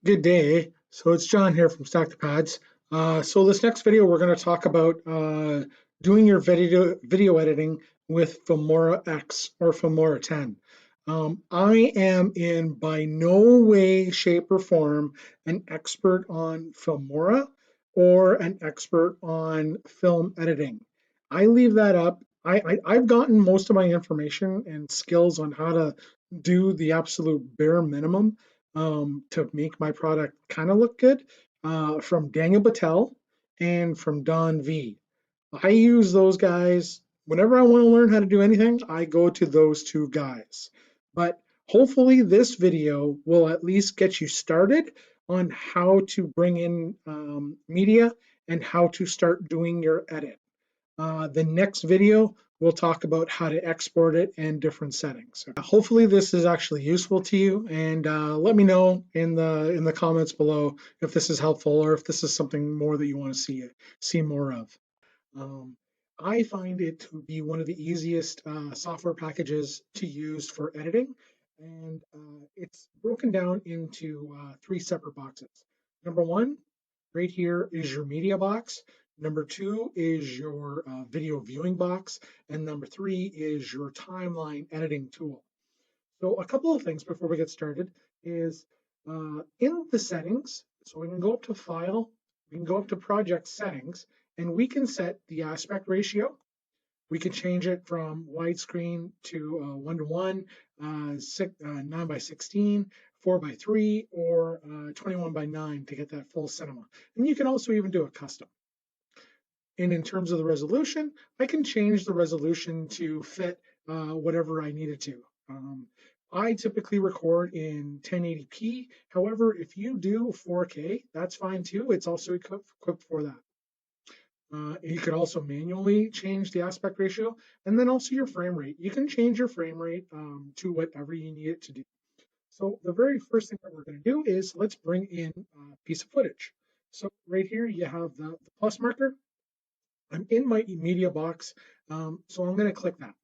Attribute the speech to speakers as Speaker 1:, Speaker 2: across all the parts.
Speaker 1: Good day. So it's John here from Stack the Pads. So this next video, we're going to talk about doing your video editing with Filmora X or Filmora 10. I am in by no way, shape, or form an expert on Filmora or an expert on film editing. I leave that up. I've gotten most of my information and skills on how to do the absolute bare minimum to make my product kind of look good from Daniel Battelle and from Don V. I use those guys whenever I want to learn how to do anything. I go to those two guys. But hopefully, this video will at least get you started on how to bring in media and how to start doing your edit. The next video, we'll talk about how to export it and different settings. Hopefully this is actually useful to you, and let me know in the comments below if this is helpful or if this is something more that you want to see more of. Um, I find it to be one of the easiest software packages to use for editing, and it's broken down into three separate boxes. Number one, right here is your media box. Number two is your video viewing box, and number three is your timeline editing tool. So a couple of things before we get started is in the settings, so we can go up to File, we can go up to Project Settings, and we can set the aspect ratio. We can change it from widescreen to 1:1, 9:16, 4:3, or 21:9 to get that full cinema. And you can also even do a custom. And in terms of the resolution, I can change the resolution to fit whatever I needed to. I typically record in 1080p. However, if you do 4K, that's fine too. It's also equipped for that. You could also manually change the aspect ratio and then also your frame rate. You can change your frame rate to whatever you need it to do. So the very first thing that we're going to do is let's bring in a piece of footage. So right here you have the plus marker. I'm in my media box, so I'm going to click that.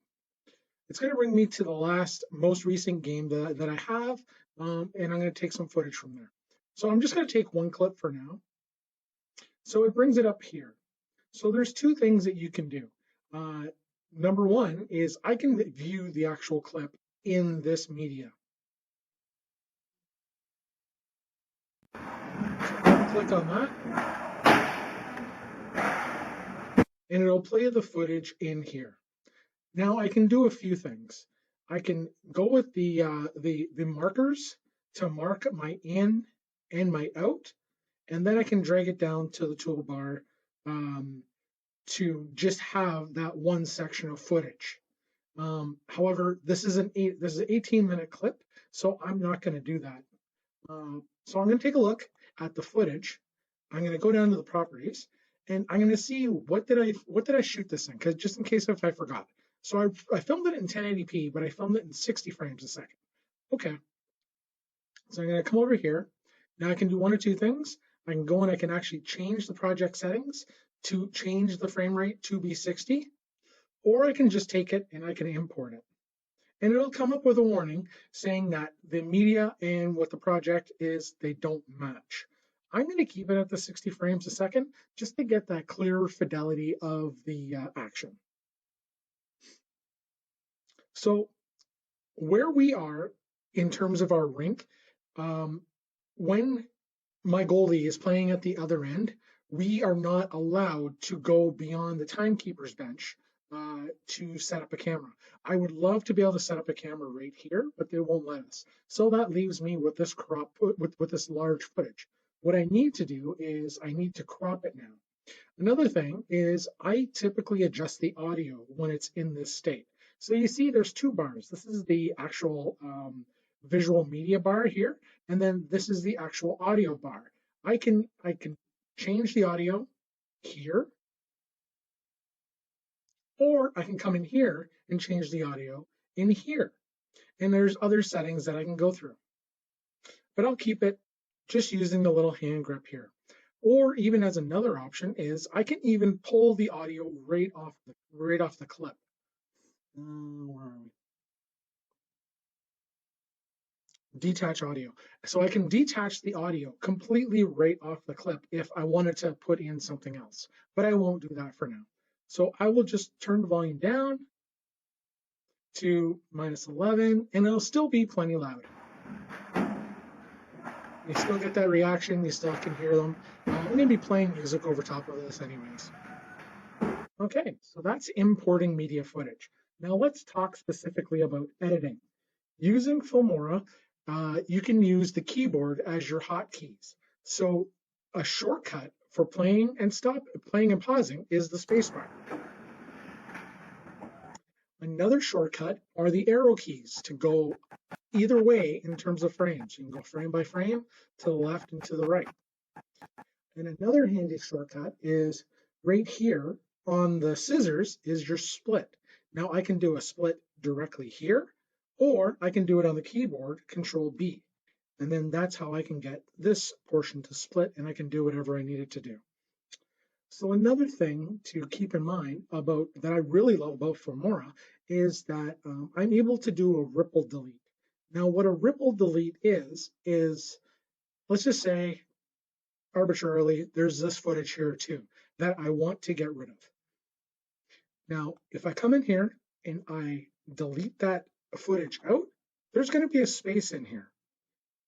Speaker 1: It's going to bring me to the most recent game that I have, and I'm going to take some footage from there. So I'm just going to take one clip for now. So it brings it up here. So there's two things that you can do. Number one is I can view the actual clip in this media. Click on that. And it'll play the footage in here. Now I can do a few things. I can go with the markers to mark my in and my out, and then I can drag it down to the toolbar to just have that one section of footage. However, this is an 18-minute clip, so I'm not going to do that. So I'm going to take a look at the footage. I'm going to go down to the properties, and I'm going to see what did I shoot this in, because just in case if I forgot. So I filmed it in 1080p, but I filmed it in 60 frames a second. Okay. So I'm going to come over here. Now I can do one or two things. I can go and I can actually change the project settings to change the frame rate to be 60, or I can just take it and I can import it. And it'll come up with a warning saying that the media and what the project is, they don't match. I'm going to keep it at the 60 frames a second just to get that clear fidelity of the action. So where we are in terms of our rink, when my goalie is playing at the other end, we are not allowed to go beyond the timekeeper's bench to set up a camera. I would love to be able to set up a camera right here, but they won't let us. So that leaves me with this with this large footage. What I need to do is I need to crop it now. Another thing is I typically adjust the audio when it's in this state. So you see there's two bars. This is the actual visual media bar here, and then this is the actual audio bar. I can change the audio here, or I can come in here and change the audio in here. And there's other settings that I can go through. But I'll keep it just using the little hand grip here. Or even as another option is I can even pull the audio right off the clip. Where are we? detach audio. So I can detach the audio completely right off the clip if I wanted to put in something else, but I won't do that for now. So I will just turn the volume down to -11 and it'll still be plenty loud. You still get that reaction, you still can hear them. I'm going to be playing music over top of this anyways. Okay, so that's importing media footage. Now let's talk specifically about editing. Using Filmora, you can use the keyboard as your hotkeys. So a shortcut for playing and pausing is the spacebar. Another shortcut are the arrow keys to go either way in terms of frames. You can go frame by frame to the left and to the right. And another handy shortcut is right here on the scissors is your split. Now I can do a split directly here, or I can do it on the keyboard, Control B. And then that's how I can get this portion to split and I can do whatever I need it to do. So another thing to keep in mind about that I really love about Filmora is that I'm able to do a ripple delete. Now what a ripple delete is let's just say arbitrarily there's this footage here too that I want to get rid of. Now if I come in here and I delete that footage out, there's going to be a space in here.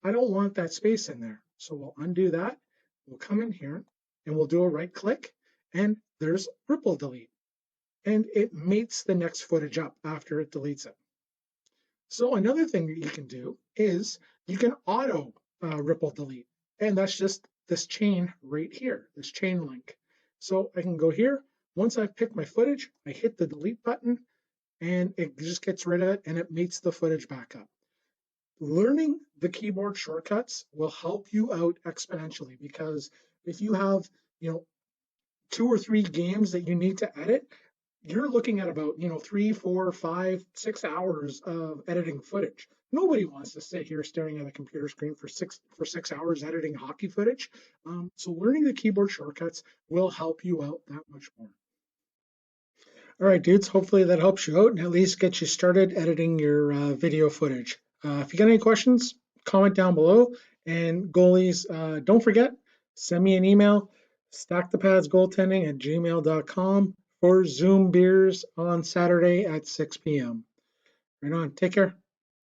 Speaker 1: I don't want that space in there. So we'll undo that. We'll come in here and we'll do a right click and there's ripple delete. And it mates the next footage up after it deletes it. So another thing that you can do is you can auto ripple delete. And that's just this chain right here, this chain link. So I can go here. Once I've picked my footage, I hit the delete button and it just gets rid of it and it mates the footage back up. Learning the keyboard shortcuts will help you out exponentially because if you have, 2 or 3 games that you need to edit, you're looking at about, 3, 4, 5, 6 hours of editing footage. Nobody wants to sit here staring at a computer screen for 6 hours editing hockey footage. So learning the keyboard shortcuts will help you out that much more. All right, dudes, hopefully that helps you out and at least get you started editing your video footage. If you got any questions, comment down below. And goalies, don't forget, send me an email, stackthepadsgoaltending@gmail.com for Zoom beers on Saturday at 6 p.m. Right on. Take care.